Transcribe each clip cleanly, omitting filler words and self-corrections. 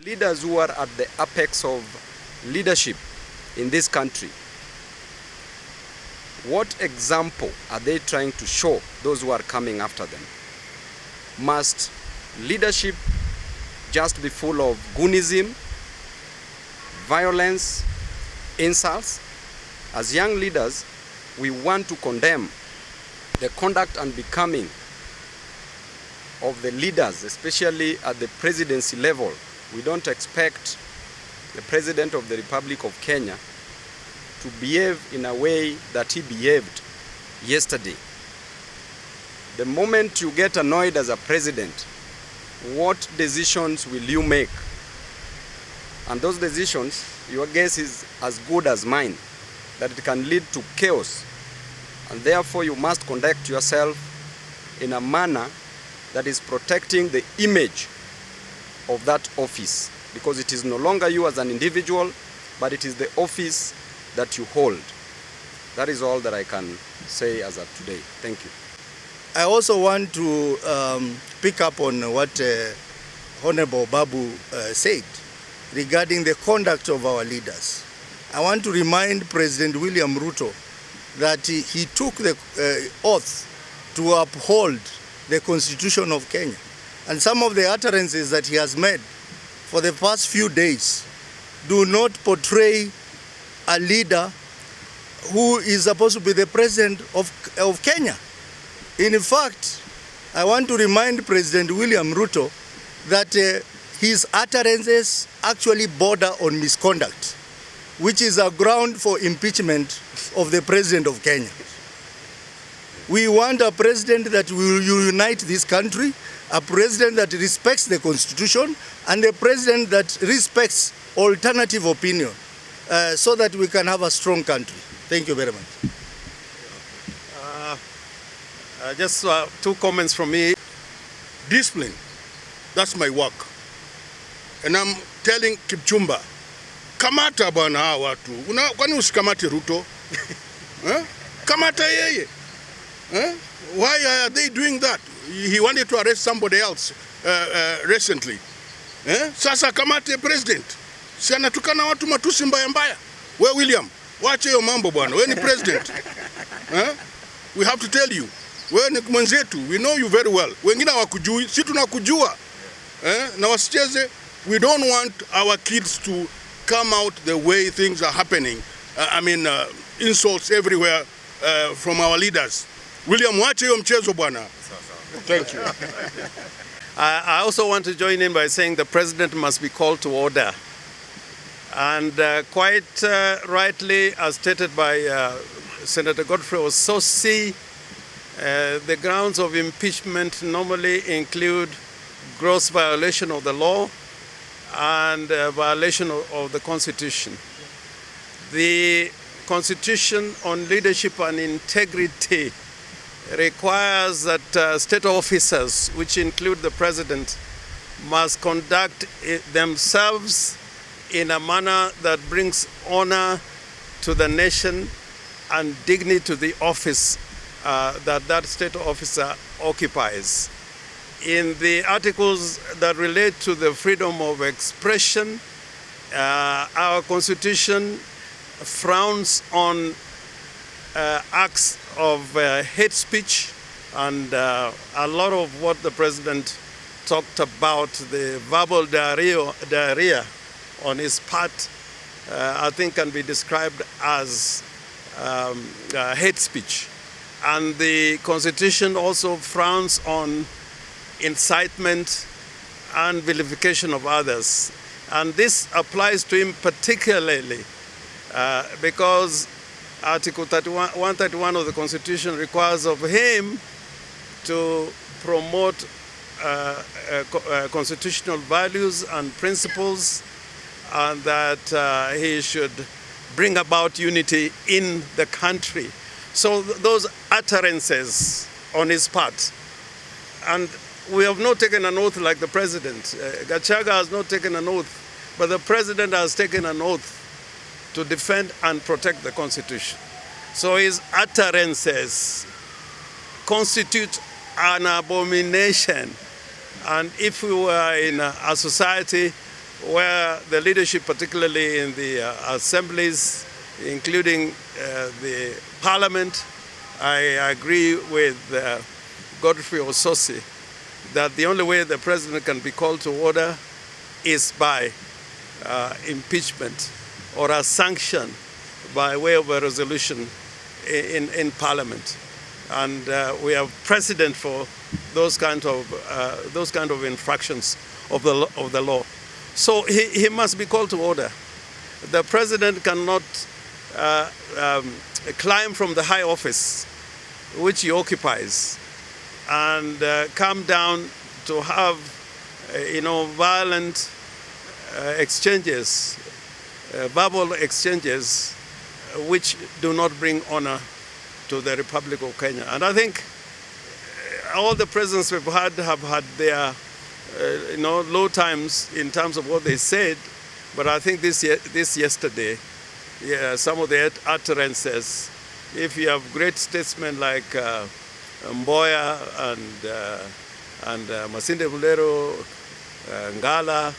Leaders who are at the apex of leadership in this country, what example are they trying to show those who are coming after them? Must leadership just be full of goonism, violence, insults? As young leaders, we want to condemn the conduct and becoming of the leaders, especially at the presidency level. We don't expect the President of the Republic of Kenya to behave in a way that he behaved yesterday. The moment you get annoyed as a president, what decisions will you make? And those decisions, your guess is as good as mine, that it can lead to chaos. And therefore you must conduct yourself in a manner that is protecting the image of that office, because it is no longer you as an individual, but it is the office that you hold. That is all that I can say as of today. Thank you. I also want to pick up on what Honorable Babu said regarding the conduct of our leaders. I want to remind President William Ruto that he took the oath to uphold the Constitution of Kenya. And some of the utterances that he has made for the past few days do not portray a leader who is supposed to be the president of Kenya. In fact, I want to remind President William Ruto that his utterances actually border on misconduct, which is a ground for impeachment of the president of Kenya. We want a president that will unite this country, a president that respects the Constitution, and a president that respects alternative opinion, so that we can have a strong country. Thank you very much. Just 2 comments from me. Discipline, that's my work. And I'm telling Kipchumba, kamata bwana hawa watu. Kwani usikamate Ruto? Kamata yeye. Why are they doing that? He wanted to arrest somebody else recently. Sasa kamate president. Si anatukana watu matusi mbaya mbaya. We William, wache hiyo mambo bwana. We ni president. We have to tell you. We ni mwenzetu. We know you very well. Wengine hawakujui, si tunakujua. Na wasicheze. We don't want our kids to come out the way things are happening. Insults everywhere from our leaders. William, wache hiyo mchezo bwana. Thank you. I also want to join in by saying the president must be called to order. And quite rightly, as stated by Senator Godfrey Ossosi, the grounds of impeachment normally include gross violation of the law and violation of the Constitution. The Constitution on leadership and integrity requires that state officers, which include the president, must conduct themselves in a manner that brings honor to the nation and dignity to the office that state officer occupies. In the articles that relate to the freedom of expression, our Constitution frowns on acts of hate speech, and a lot of what the president talked about, the verbal diarrhea on his part, I think can be described as hate speech. And the Constitution also frowns on incitement and vilification of others. And this applies to him particularly because Article 131 of the Constitution requires of him to promote constitutional values and principles, and that he should bring about unity in the country. So those utterances on his part, and we have not taken an oath like the president. Gachaga has not taken an oath, but the president has taken an oath to defend and protect the Constitution. So his utterances constitute an abomination. And if we were in a society where the leadership, particularly in the assemblies, including the parliament, I agree with Godfrey Ososi that the only way the president can be called to order is by impeachment or a sanction by way of a resolution in parliament. And we have precedent for those kind of infractions of the law. So he must be called to order. The president cannot climb from the high office which he occupies and come down to have violent exchanges, verbal exchanges, which do not bring honor to the Republic of Kenya. And I think all the presidents we've had have had their low times in terms of what they said, but I think this yesterday, some of the utterances, if you have great statesmen like Mboya and Masinde Mulero, Ngala,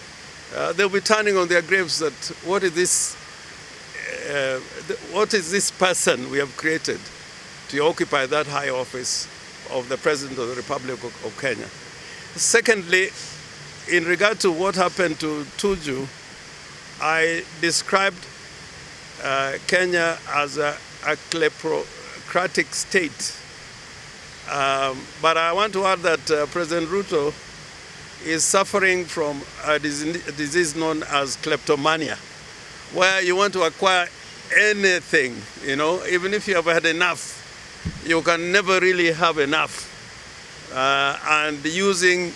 they'll be turning on their graves that what is this person we have created to occupy that high office of the President of the Republic of Kenya. Secondly, in regard to what happened to Tuju, I described Kenya as a kleptocratic state. But I want to add that President Ruto is suffering from a disease known as kleptomania, where you want to acquire anything, even if you have had enough, you can never really have enough. And using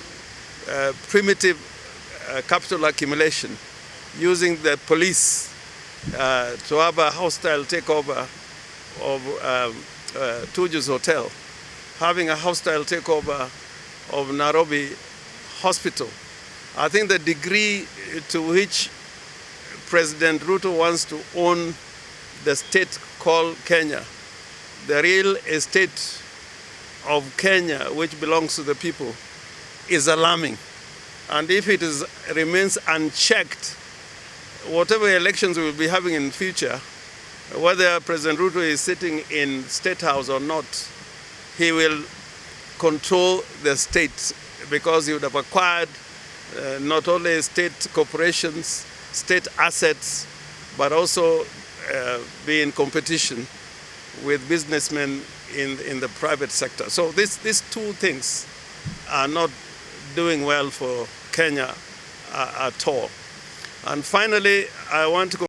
primitive capital accumulation, using the police to have a hostile takeover of Tuju's hotel, having a hostile takeover of Nairobi Hospital. I think the degree to which President Ruto wants to own the state called Kenya, the real estate of Kenya, which belongs to the people, is alarming. And if it remains unchecked, whatever elections we will be having in the future, whether President Ruto is sitting in State House or not, he will control the state because he would have acquired not only state corporations, state assets, but also be in competition with businessmen in the private sector. So these two things are not doing well for Kenya at all. And finally, I want to